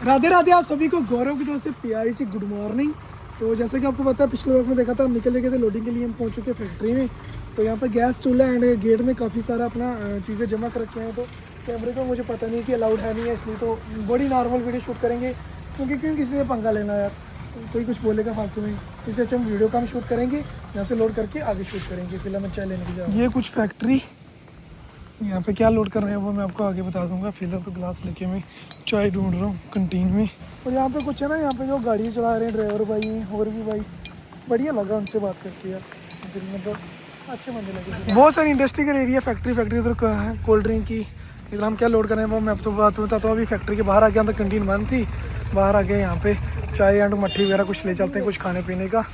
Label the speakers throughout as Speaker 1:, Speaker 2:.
Speaker 1: राधे राधे आप सभी को गौरव की तरफ से प्यारी सी गुड मॉर्निंग। तो जैसे कि आपको पता है पिछले वक्त में देखा था हम निकल गए थे लोडिंग के लिए, हम पहुंच चुके फैक्ट्री में। तो यहाँ पर गैस चूल्हा एंड गेट में काफ़ी सारा अपना चीज़ें जमा कर रखे हैं। तो कैमरे को मुझे पता नहीं कि अलाउड है नहीं है, इसलिए तो बड़ी नॉर्मल वीडियो शूट करेंगे क्योंकि क्यों किसी से पंगा लेना यार, कोई कुछ बोलेगा फालतू में। इससे अच्छा हम वीडियो का हम शूट करेंगे, यहाँ से लोड करके आगे शूट करेंगे। फिलहाल मैं चाय लेने की जाऊँ। ये कुछ फैक्ट्री यहाँ पे क्या लोड कर रहे हैं वो मैं आपको आगे बता दूंगा। फिलहाल तो ग्लास लेके मैं चाय ढूंढ रहा हूँ कंटीन में। और यहाँ पे कुछ है ना, यहाँ पे जो गाड़ी चला रहे हैं ड्राइवर भाई हैं और भी भाई, बढ़िया लगा उनसे बात करके यार, दिल मतलब अच्छे बंदे लगे। बहुत सारी इंडस्ट्रियल एरिया फैक्ट्री उधर है, कोल्ड ड्रिंक की। इधर हम क्या लोड कर रहे हैं वो मैं आपको बात बताता हूँ। अभी फैक्ट्री के बाहर आ गया, अंदर कैंटीन बंद थी, बाहर आ गए। यहाँ पे चाय एंड मट्ठी वगैरह कुछ ले चलते हैं, कुछ खाने पीने का।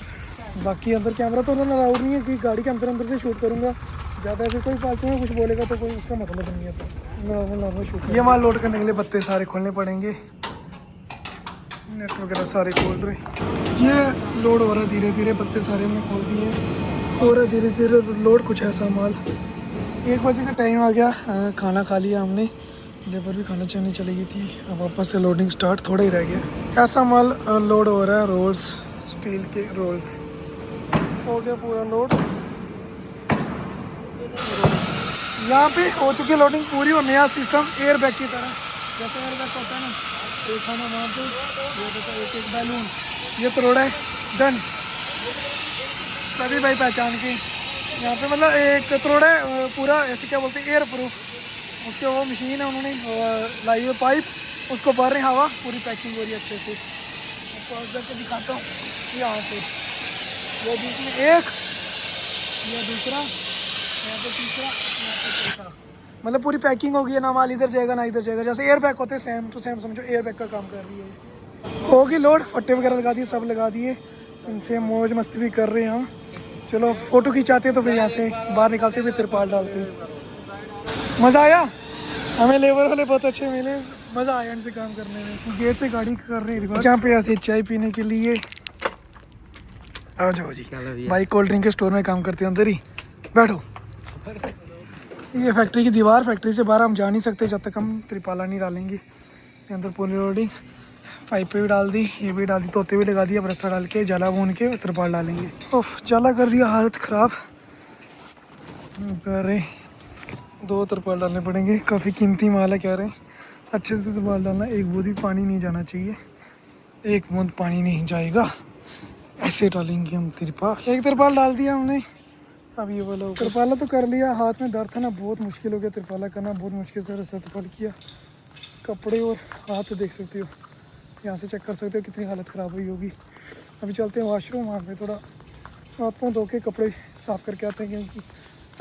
Speaker 1: बाकी अंदर कैमरा तो उन्होंने अलाउड नहीं है कि गाड़ी के अंदर से शूट करूँगा ज़्यादा। फिर कोई फालतू में कुछ बोलेगा तो कोई उसका मतलब नहीं है, तो नॉर्मल शूट। ये माल लोड करने के लिए बत्ते सारे खोलने पड़ेंगे, नेट वगैरह सारे खोल रहे। ये लोड हो रहा है धीरे धीरे, बत्ते सारे हमने खोल दिए हो रहा है धीरे धीरे लोड। कुछ ऐसा माल 1 बजे का टाइम आ गया, खाना खा लिया हमने, लेबर भी खाना चाहने चली गई थी। अब वापस से लोडिंग स्टार्ट, थोड़ा ही रह गया। ऐसा माल लोड हो रहा है, रोल्स, स्टील के रोल्स हो गया पूरा लोड। यहाँ पे हो चुकी लोडिंग पूरी और नया सिस्टम एयर बैग की तरह, जैसे एयर बैग होता है ना, एक खाना वहाँ पे, ये देखो एक बैलून, ये तोड़ा है डन। सभी भाई पहचान के यहाँ पे मतलब एक तोड़ा है पूरा, ऐसे क्या बोलते हैं एयर प्रूफ। उसके वो मशीन है उन्होंने लाई हुई पाइप, उसको भर रहे हैं हवा, पूरी पैकिंग हो रही है अच्छे से। आपको करके दिखाता हूँ यहाँ से, ये बीच में एक, ये दूसरा, यहाँ पे तीसरा, यहाँ पे चौथा। मतलब पूरी पैकिंग हो गई है, ना माल इधर जाएगा ना इधर जाएगा। जैसे एयर बैग होते हैं सेम टू सेम, समझो एयर बैग का काम कर रही है। होगी लोड, फट्टे वगैरह लगा दिए, सब लगा दिए, इनसे मौज मस्ती भी कर रहे हैं हम। चलो फ़ोटो खिंचाते हैं तो फिर यहाँ से बाहर निकालते हुए तिरपाल डालते हैं। मज़ा आया, हमें लेबर वाले बहुत अच्छे मिले, मज़ा आया इनसे काम करने में। गेट से गाड़ी कर रहे हैं, यहाँ पे आते चाय पीने के लिए। आ जाओ जी भाई, कोल्ड ड्रिंक के स्टोर में काम करते हैं, अंदर ही बैठो। ये फैक्ट्री की दीवार, फैक्ट्री से बाहर हम जा नहीं सकते जब तक हम त्रिपाला नहीं डालेंगे। अंदर पूरी लोडिंग, पाइपें भी डाल दी, ये भी डाल दी, तोते भी लगा दिया, रस्सा डाल के जाला भून के त्रिपाल डालेंगे। ओफ, जाला कर दिया, हालत ख़राब कह रहे। 2 त्रिपाल डालने पड़ेंगे, काफ़ी कीमती माल है कह रहे हैं। अच्छे से त्रिपाल डालना, एक बूंद भी पानी नहीं जाना चाहिए, एक बूंद पानी नहीं जाएगा। ऐसे डालेंगे हम त्रिपाल। एक त्रिपाल डाल दिया हमने, अब ये बोलो त्रिपाला तो कर लिया। हाथ में दर्द था ना, बहुत मुश्किल हो गया त्रिपाला करना, बहुत मुश्किल से रस्सा त्रिपाल किया। कपड़े और हाथ देख सकते हो, यहाँ से चेक कर सकते हो कितनी हालत ख़राब हुई होगी। अभी चलते हैं वॉशरूम, वहाँ पे थोड़ा हाथ मुँह धो के कपड़े साफ़ करके आते हैं, क्योंकि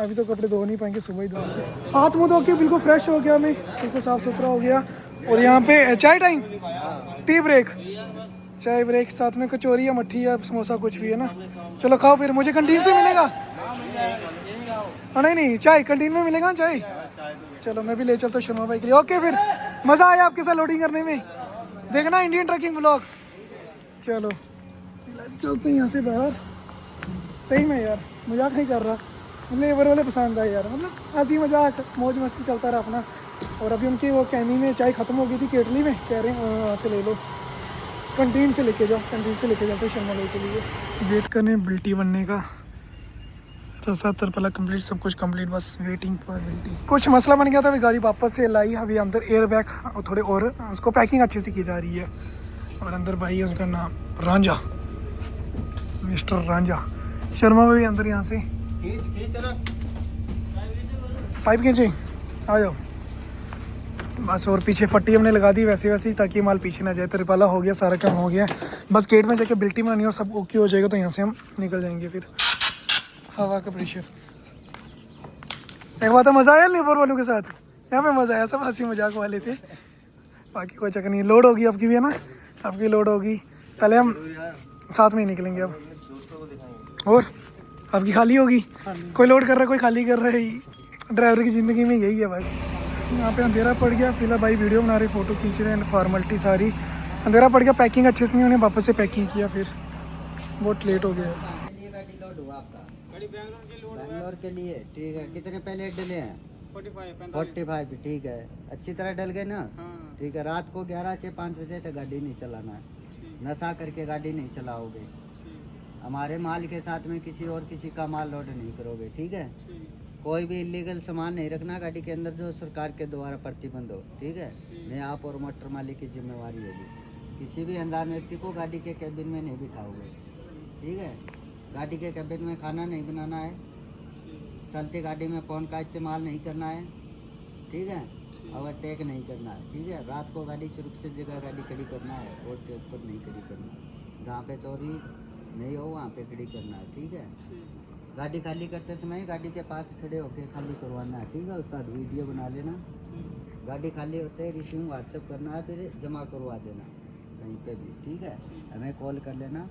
Speaker 1: अभी तो कपड़े धो नहीं पाएंगे, सुबह ही धोएंगे। हाथ मुँह धो के बिल्कुल फ्रेश हो गया मैं, बिल्कुल साफ़ सुथरा हो गया। और यहाँ पे चाय टाइम, टी ब्रेक, चाय ब्रेक, साथ में कचौरी या मट्ठी या समोसा कुछ भी है ना। चलो खाओ, फिर मुझे कंटीन से मिलेगा। नहीं चाय कंटीन में मिलेगा चाय। चलो मैं भी ले चलता हूँ शर्मा भाई के लिए। ओके, फिर मज़ा आया आपके साथ लोडिंग करने में, देखना इंडियन ट्रकिंग ब्लॉग। चलो चलते हैं यहाँ से बाहर। सही में यार मजाक नहीं कर रहा, लेबर वाले पसंद आए यार, मतलब हंसी मजाक मौज मस्ती चलता रहा अपना। और अभी उनकी वो कैनी में चाय ख़त्म हो गई थी केटली में, कह रहे हैं वहाँ से ले लो, कंटीन से लेके जाओ, कंटीन से लेके जाते हैं शर्मा भाई के लिए। वेट करने बिल्टी बनने का, तो 70 कंप्लीट, सब कुछ कंप्लीट, बस वेटिंग फॉर बिल्टी। कुछ मसला बन गया था, अभी गाड़ी वापस से लाई, अभी अंदर एयर बैग और थोड़े और उसको पैकिंग अच्छे से की जा रही है। और अंदर भाई है, उसका नाम रांझा, मिस्टर रांझा। शर्मा में भी अंदर यहाँ से पाइप खींचे, आ जाओ बस। और पीछे फट्टी हमने लगा दी वैसे वैसे ही, ताकि माल पीछे ना जाए। तो रिपाला हो गया, सारा काम हो गया, बस गेट में जाके बिल्टी बनानी और सब ओके हो जाएगा, तो यहाँ से हम निकल जाएंगे। फिर हवा का प्रेशर, एक बात है, मज़ा आया लेबर वालों के साथ, यहाँ पे मज़ा आया, सब हंसी मजाक वाले थे। बाकी कोई चक्कर नहीं, लोड होगी आपकी भी है ना, आपकी लोड होगी, पहले हम साथ में ही निकलेंगे अब। और आपकी खाली होगी, कोई लोड कर रहा है कोई खाली कर रहा है, ड्राइवर की ज़िंदगी में यही है बस। यहाँ पे अंधेरा पड़ गया, फिलहाल भाई वीडियो बना रहे, फ़ोटो खींच रहे हैं, फॉर्मेलिटी सारी। अंधेरा पड़ गया, पैकिंग अच्छे से नहीं, उन्हें वापस से पैकिंग किया, फिर बहुत लेट हो गया।
Speaker 2: बैंगलोर के लिए ठीक है, कितने पहले डले हैं? 45 ठीक है। अच्छी तरह डल गए ना? ठीक है। रात को 11 से 5 बजे तक गाड़ी नहीं चलाना है, नशा करके गाड़ी नहीं चलाओगे। हमारे माल के साथ में किसी और किसी का माल लोड नहीं करोगे, ठीक है? कोई भी इलीगल सामान नहीं रखना गाड़ी के अंदर जो सरकार के द्वारा प्रतिबंध हो, ठीक है? नहीं, आप और मोटर मालिक की जिम्मेवारी होगी। किसी भी अनजान व्यक्ति को गाड़ी के कैबिन में नहीं बिठाओगे, ठीक है? गाड़ी के कैबिन में खाना नहीं बनाना है, चलती गाड़ी में फ़ोन का इस्तेमाल नहीं करना है, ठीक है? ओवरटेक नहीं करना है, ठीक है? रात को गाड़ी सुरक्षित जगह गाड़ी खड़ी करना है, रोड के ऊपर नहीं खड़ी करना। जहाँ पे चोरी नहीं हो वहाँ पे खड़ी करना है, ठीक है? गाड़ी खाली करते समय गाड़ी के पास खड़े होकर खाली करवाना है, ठीक है? उसका वीडियो बना लेना। गाड़ी खाली होते ही रिसीव व्हाट्सएप करना है, फिर जमा करवा देना कहीं पे भी, ठीक है? हमें कॉल कर लेना,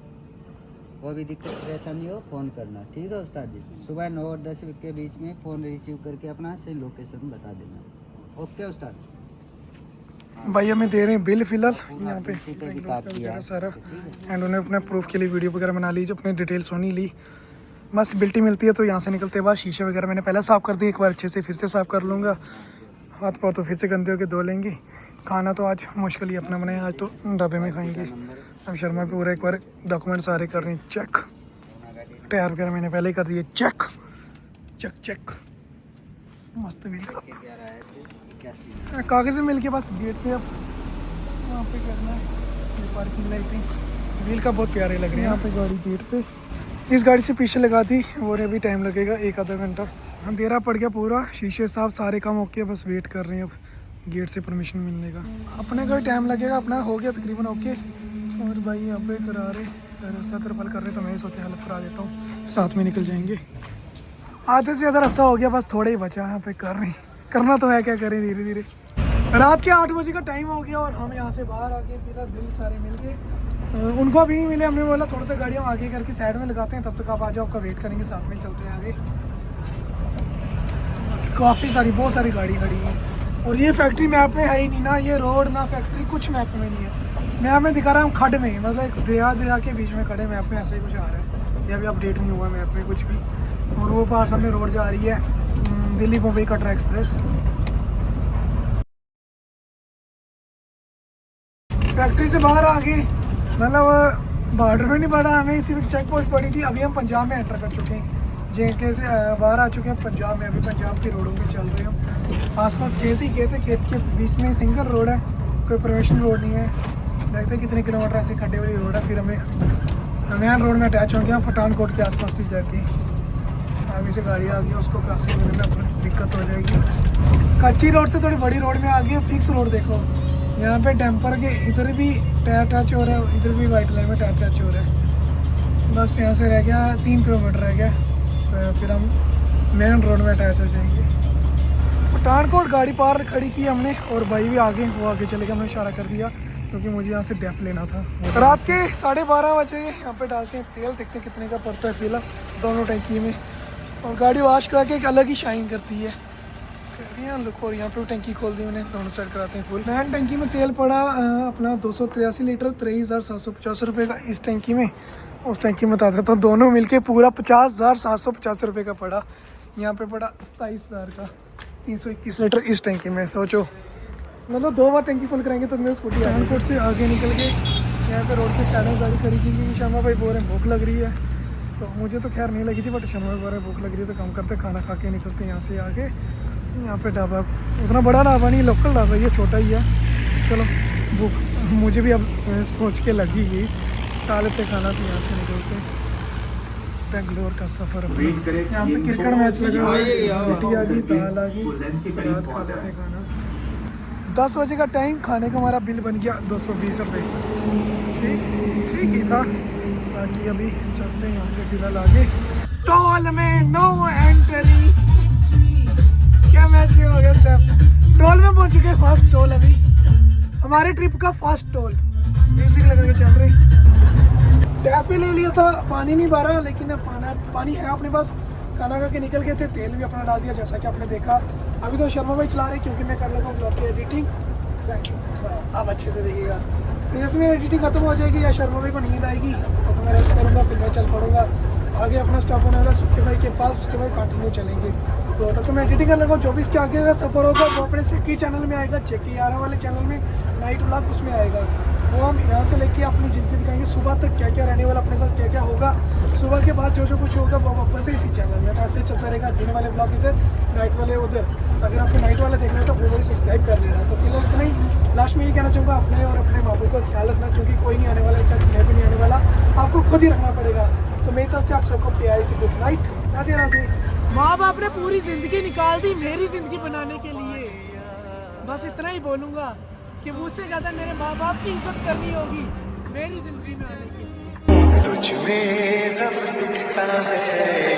Speaker 2: कोई भी दिक्कत परेशानी हो फ़ोन करना, ठीक है उस्ताद जी? सुबह 9 और 10 के बीच में फ़ोन रिसीव करके अपना सही लोकेशन बता देना। ओके उस्ताद?
Speaker 1: भाई हमें दे रहे हैं बिल फिलहाल यहाँ पे
Speaker 2: भी काट दिया
Speaker 1: सारा, एंड उन्हें अपने प्रूफ के लिए वीडियो वगैरह बना ली, जो अपनी डिटेल्स होनी ली। बस बिल्टी मिलती है तो यहाँ से निकलते बाद शीशे वगैरह मैंने पहले साफ़ कर दिए, एक बार अच्छे से फिर से साफ़ कर लूँगा। हाथ पाँव तो फिर से गंदे होकर धो लेंगे। खाना तो आज मुश्किल ही अपना बनाए, आज तो ढाबे में खाएंगे। अब शर्मा पे पूरा एक बार डॉक्यूमेंट सारे कर रहे हैं चेक, टायर वगैरह मैंने पहले ही कर दिए चेक। चेक चेक मस्त व्हील का कागज़ मिल के बस गेट पे अब वहाँ पे करना है। ये पार्किंग लाइटिंग व्हील का बहुत प्यारे लग रहे हैं यहाँ पे गाड़ी गेट पे। इस गाड़ी से पीछे लगा दी और अभी टाइम लगेगा 1 आधा घंटा। अंधेरा पड़ गया पूरा, शीशे साफ सारे काम ओके, बस वेट कर रहे हैं अब गेट से परमिशन मिलने का। अपने का भी टाइम लगेगा, अपना हो गया तकरीबन ओके। और भाई यहाँ पे करा रहे रास्ता तरपल कर रहे, तो मैं सोचा हेल्प करा देता हूँ, साथ में निकल जाएंगे। आधे से ज़्यादा रास्ता हो गया, बस थोड़ा ही बचा यहाँ पे कर रहे, करना तो है क्या करें धीरे धीरे। रात के 8 बजे का टाइम हो गया और हम यहाँ से बाहर आ गए। फिर बिल सारे मिल गए, उनको अभी नहीं मिले। हमने बोला थोड़ा सा गाड़ी हम आगे करके साइड में लगाते हैं, तब तक आप आ जाओ, आपका वेट करेंगे, साथ में चलते हैं आगे। काफ़ी सारी बहुत सारी गाड़ी खड़ी है और ये फैक्ट्री मैप में है ही नहीं ना, ये रोड ना फैक्ट्री कुछ मैप में नहीं है। मैप में दिखा रहा हूँ खड में, मतलब एक दरिया के बीच में खड़े मैप में ऐसा ही कुछ आ रहा है। ये अभी अपडेट नहीं हुआ मैप में कुछ भी। और वो पास सामने रोड जा रही है दिल्ली मुंबई कटरा एक्सप्रेस। फैक्ट्री से बाहर आ गए, मतलब बॉर्डर में नहीं पड़ा, हमें सिर्फ चेक पोस्ट पड़ी थी। अभी हम पंजाब में एंटर कर चुके हैं, JK से बाहर आ चुके हैं पंजाब में। अभी पंजाब की रोडों में चल रहे हैं। आसपास खेत ही खेत है, खेत के बीच में सिंगल रोड है, कोई प्रोफेशनल रोड नहीं है। देखते कितने किलोमीटर ऐसे खड्डे वाली रोड है। फिर हमें मेन रोड में अटैच हो गया पठानकोट के आसपास से जाके। आगे से गाड़ी आ गई, उसको क्रॉसिंग करने में थोड़ी दिक्कत हो जाएगी। कच्ची रोड से थोड़ी बड़ी रोड में आ गई। फिक्स रोड देखो, यहाँ पे टेम्पर के इधर भी टायर टच हो रहा है, इधर भी वाइट लाइन में टायर टच हो रहा है। बस यहाँ से रह गया 3 किलोमीटर रह गया, तो फिर हम मेन रोड में अटैच हो जाएंगे। पठानकोट गाड़ी पार खड़ी की हमने और भाई भी आगे, वो आगे चले गए, हमने इशारा कर दिया क्योंकि मुझे यहाँ से डेफ लेना था। रात के 12:30 बजे यहाँ पे डालते हैं तेल, देखते हैं कितने का पड़ता है फिलहाल दोनों टैंकी में। और गाड़ी वॉश करा के एक अलग ही शाइन करती है लुक। और यहाँ पे टंकी खोल दी उन्हें, दोनों साइड कराते हैं फुल। नैन टंकी में तेल पड़ा अपना 283 लीटर 23,750 रुपये का इस टंकी में। उस टंकी में बता देता हूँ, दोनों मिलके पूरा 50,750 रुपये का पड़ा। यहाँ पे पड़ा 27,000 का 321 लीटर इस टंकी में। सोचो मतलब 2 बार टंकी फुल कराएंगे तो मेरे स्कूटी पठानकोट से आगे निकल के यहाँ पे रोड के साइड में गाड़ी खड़ी की क्योंकि शर्मा भाई बोल रहे हैं भूख लग रही है। तो मुझे तो खैर नहीं लगी थी, बट शर्मा भाई बोल रहे हैं भूख लग रही है, तो कम करते खाना खा के निकलते यहाँ से आगे। यहाँ पे ढाबा उतना बड़ा ढाबा नहीं, लोकल ढाबा ये छोटा ही है। चलो भूख मुझे भी अब सोच के लगी गई, खा लेते खाना। तो यहाँ से निकल के बेंगलोर का सफ़र अपना। यहाँ पे क्रिकेट मैच लगा हुआ है, रोटी आ गई, दाल आ गई, सलाद खा लेते हैं खाना। 10 बजे का टाइम, खाने का हमारा बिल बन गया 220 रुपये। ठीक ही था। बाकी अभी चलते हैं यहाँ से फिलहाल आगे। टोल में नो एंट्री, क्या मैच हो गया स्टेप। टोल में पहुँच चुके हैं, फर्स्ट टोल अभी हमारे ट्रिप का फर्स्ट टोल। म्यूजिक लगा के चल रही। टैप ले लिया था, पानी नहीं भरा, लेकिन पानी है अपने पास। खाना खा के निकल गए थे, तेल भी अपना डाल दिया जैसा कि आपने देखा। अभी तो शर्मा भाई चला रहे क्योंकि मैं कर लगा हूँ ब्लॉग की एडिटिंग। अब अच्छे से देखिएगा। तो जैसे मेरी एडिटिंग खत्म हो जाएगी या शर्मा भाई को नींद आएगी तो मैं रेस्ट करूँगा, फिर मैं चल पड़ूँगा। आगे अपना स्टॉप होने वाला सुखे भाई के पास, उसके बाद कंटिन्यू चलेंगे। तो तब तो मैं एडिटिंग करने लगा, जो भी इसके आगे का सफ़र होगा वो अपने सेकी चैनल में आएगा, जेके यारा वाले चैनल में नाइट व्लॉग उसमें आएगा। वो हम यहाँ से लेके अपनी ज़िंदगी दिखाएंगे, सुबह तक क्या क्या रहने वाला, अपने साथ क्या क्या होगा, सुबह के बाद जो जो कुछ होगा वो वापस इसी चैनल में। तो ऐसे चलता रहेगा, दिन वाले ब्लॉग इधर, नाइट वाले उधर। अगर आपको नाइट वाला देखना है तो वो भी सब्सक्राइब कर लेना। तो फिलहाल इतना ही। लास्ट में ये कहना चाहूँगा, अपने और अपने माँ बाप का ख्याल रखना, क्योंकि कोई नहीं आने वाला, इनफैक्ट मैं भी नहीं आने वाला, आपको खुद ही रखना पड़ेगा। तो मेरी तरफ से आप सबको प्यारी सी गुड नाइट, राधे राधे। माँ बाप ने पूरी ज़िंदगी निकाल दी मेरी ज़िंदगी बनाने के लिए, बस इतना ही बोलूँगा कि मुझसे ज़्यादा मेरे माँ बाप की इज्जत करनी होगी मेरी ज़िंदगी में आने के लिए।
Speaker 3: तुझ में रब दिखता है।